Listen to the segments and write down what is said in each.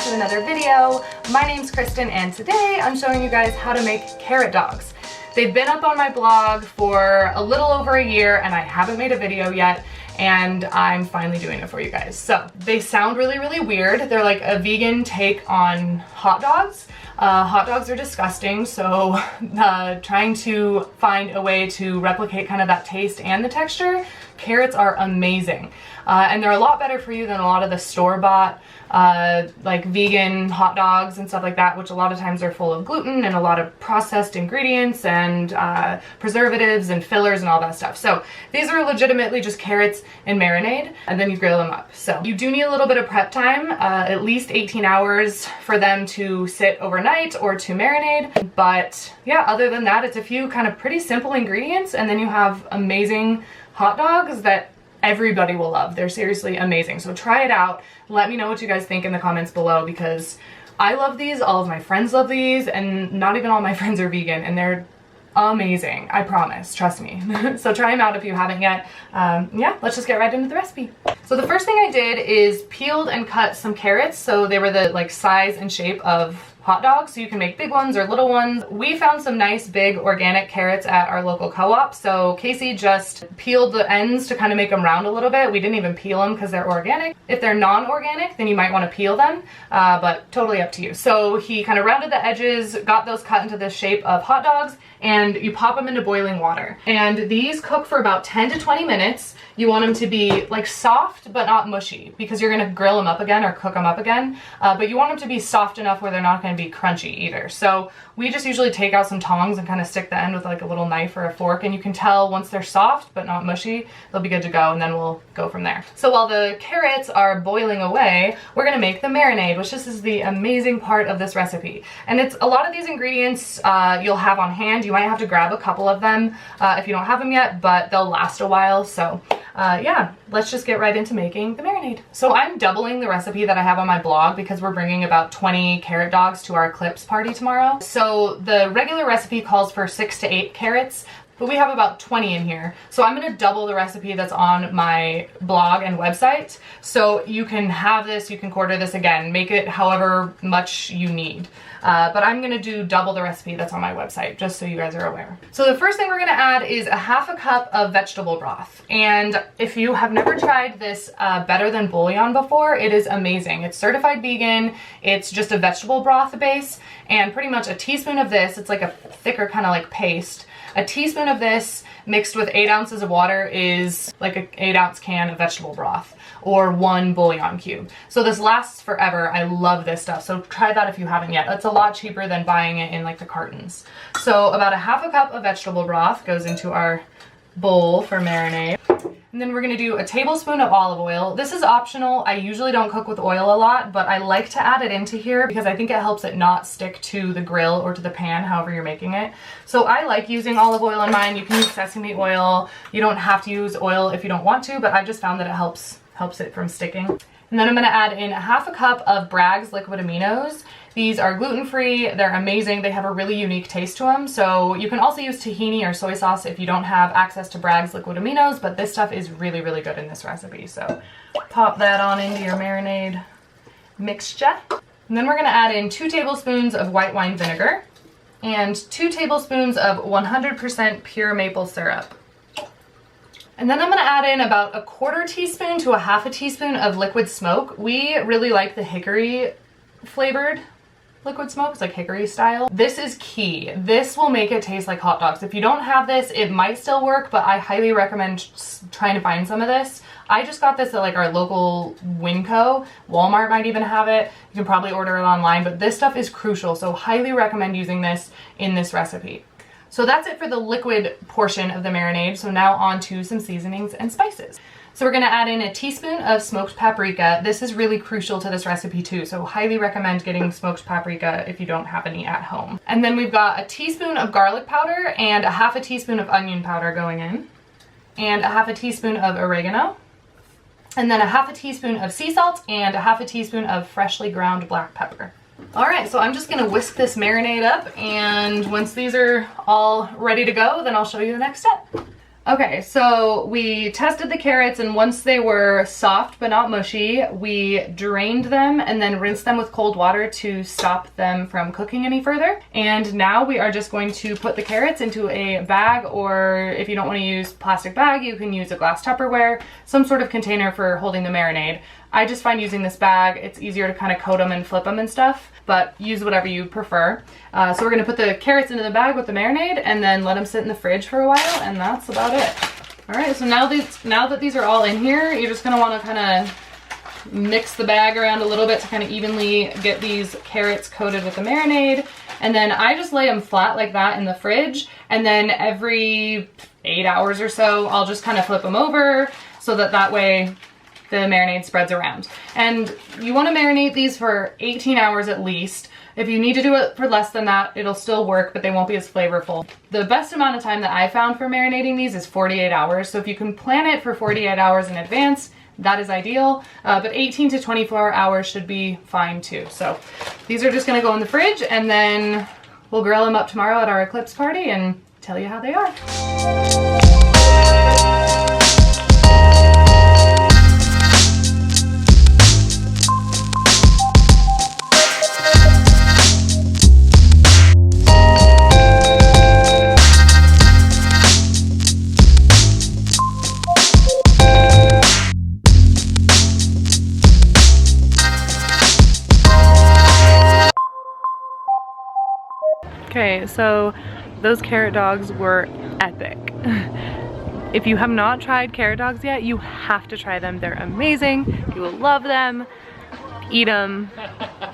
to another video. My name's Kristen and today I'm showing you guys how to make carrot dogs. They've been up on my blog for a little over a year and I haven't made a video yet, and I'm finally doing it for you guys. So they sound really weird. They're like a vegan take on hot dogs. Hot dogs are disgusting, so trying to find a way to replicate kind of that taste and the texture, carrots are amazing. And they're a lot better for you than a lot of the store-bought like vegan hot dogs and stuff like that, which a lot of times are full of gluten and a lot of processed ingredients and preservatives and fillers and all that stuff. So these are legitimately just carrots and marinade, and then you grill them up. So you do need a little bit of prep time, at least 18 hours for them to sit overnight or to marinade. But yeah, other than that, it's a few kind of pretty simple ingredients, and then you have amazing hot dogs that everybody will love. They're seriously amazing. So try it out. Let me know what you guys think in the comments below, because I love these, all of my friends love these, and not even all my friends are vegan, and they're amazing. I promise, trust me. So try them out if you haven't yet. Yeah, let's just get right into the recipe. So the first thing I did is peeled and cut some carrots, so they were the like size and shape of hot dogs, so you can make big ones or little ones. We found some nice big organic carrots at our local co-op, so Casey just peeled the ends to kind of make them round a little bit. We didn't even peel them because they're organic. If they're non-organic, then you might want to peel them, but totally up to you. So he kind of rounded the edges, got those cut into the shape of hot dogs, and you pop them into boiling water. And these cook for about 10 to 20 minutes. You want them to be like soft but not mushy, because you're gonna grill them up again or cook them up again. But you want them to be soft enough where they're not gonna be crunchy either. So we just usually take out some tongs and kind of stick the end with like a little knife or a fork, and you can tell once they're soft but not mushy, they'll be good to go, and then we'll go from there. So while the carrots are boiling away, we're gonna make the marinade, which this is the amazing part of this recipe. And it's a lot of these ingredients you'll have on hand. You might have to grab a couple of them if you don't have them yet, but they'll last a while. So yeah, let's just get right into making the marinade. So I'm doubling the recipe that I have on my blog because we're bringing about 20 carrot dogs to our Eclipse party tomorrow. So the regular recipe calls for 6 to 8 carrots, but we have about 20 in here. So I'm gonna double the recipe that's on my blog and website. So you can have this, you can quarter this again, make it however much you need. But I'm gonna do double the recipe that's on my website, just so you guys are aware. So the first thing we're gonna add is a half a cup of vegetable broth. And if you have never tried this better than bouillon before, it is amazing. It's certified vegan, it's just a vegetable broth base, and pretty much a teaspoon of this, it's like a thicker kind of like paste. A teaspoon of this mixed with 8 ounces of water is like an 8-ounce can of vegetable broth, or 1 bouillon cube. So this lasts forever. I love this stuff. So try that if you haven't yet. It's a lot cheaper than buying it in like the cartons. So about a half a cup of vegetable broth goes into our bowl for marinade. And then we're gonna do a tablespoon of olive oil. This is optional. I usually don't cook with oil a lot, but I like to add it into here because I think it helps it not stick to the grill or to the pan, however you're making it. So I like using olive oil in mine. You can use sesame oil. You don't have to use oil if you don't want to, but I've just found that it helps it from sticking. And then I'm gonna add in a half a cup of Bragg's liquid aminos. These are gluten-free, they're amazing, they have a really unique taste to them. So you can also use tahini or soy sauce if you don't have access to Bragg's liquid aminos, but this stuff is really good in this recipe. So pop that on into your marinade mixture. And then we're gonna add in 2 tablespoons of white wine vinegar and 2 tablespoons of 100% pure maple syrup. And then I'm gonna add in about a 1/4 teaspoon to a 1/2 teaspoon of liquid smoke. We really like the hickory flavored liquid smoke. It's like hickory style. This is key. This will make it taste like hot dogs. If you don't have this, it might still work, but I highly recommend trying to find some of this. I just got this at like our local Winco. Walmart might even have it. You can probably order it online, but this stuff is crucial. So highly recommend using this in this recipe. So that's it for the liquid portion of the marinade. So now on to some seasonings and spices. So we're gonna add in a teaspoon of smoked paprika. This is really crucial to this recipe too, so highly recommend getting smoked paprika if you don't have any at home. And then we've got a teaspoon of garlic powder and a 1/2 teaspoon of onion powder going in, and a 1/2 teaspoon of oregano, and then a 1/2 teaspoon of sea salt and a 1/2 teaspoon of freshly ground black pepper. All right, so I'm just gonna whisk this marinade up, and once these are all ready to go, then I'll show you the next step. Okay, so we tested the carrots, and once they were soft but not mushy, we drained them and then rinsed them with cold water to stop them from cooking any further. And now we are just going to put the carrots into a bag, or if you don't want to use plastic bag, you can use a glass Tupperware, some sort of container for holding the marinade. I just find using this bag, it's easier to kind of coat them and flip them and stuff, but use whatever you prefer. So we're gonna put the carrots into the bag with the marinade and then let them sit in the fridge for a while, and that's about it. All right, so now that these are all in here, you're just gonna wanna kind of mix the bag around a little bit to kind of evenly get these carrots coated with the marinade. And then I just lay them flat like that in the fridge, and then every 8 hours or so, I'll just kind of flip them over so that way the marinade spreads around. And you want to marinate these for 18 hours at least. If you need to do it for less than that, it'll still work, but they won't be as flavorful. The best amount of time that I found for marinating these is 48 hours. So if you can plan it for 48 hours in advance, that is ideal. But 18 to 24 hours should be fine too. So these are just gonna go in the fridge, and then we'll grill them up tomorrow at our eclipse party and tell you how they are. Okay, so those carrot dogs were epic. If you have not tried carrot dogs yet, you have to try them. They're amazing. You will love them. Eat them.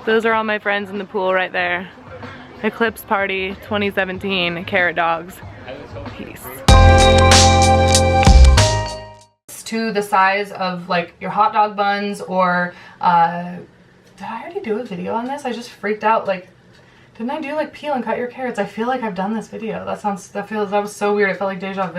Those are all my friends in the pool right there. Eclipse Party 2017 carrot dogs. Peace. To the size of like your hot dog buns, or did I already do a video on this? I just freaked out. Like, didn't I do like peel and cut your carrots? I feel like I've done this video. That was so weird. It felt like deja vu.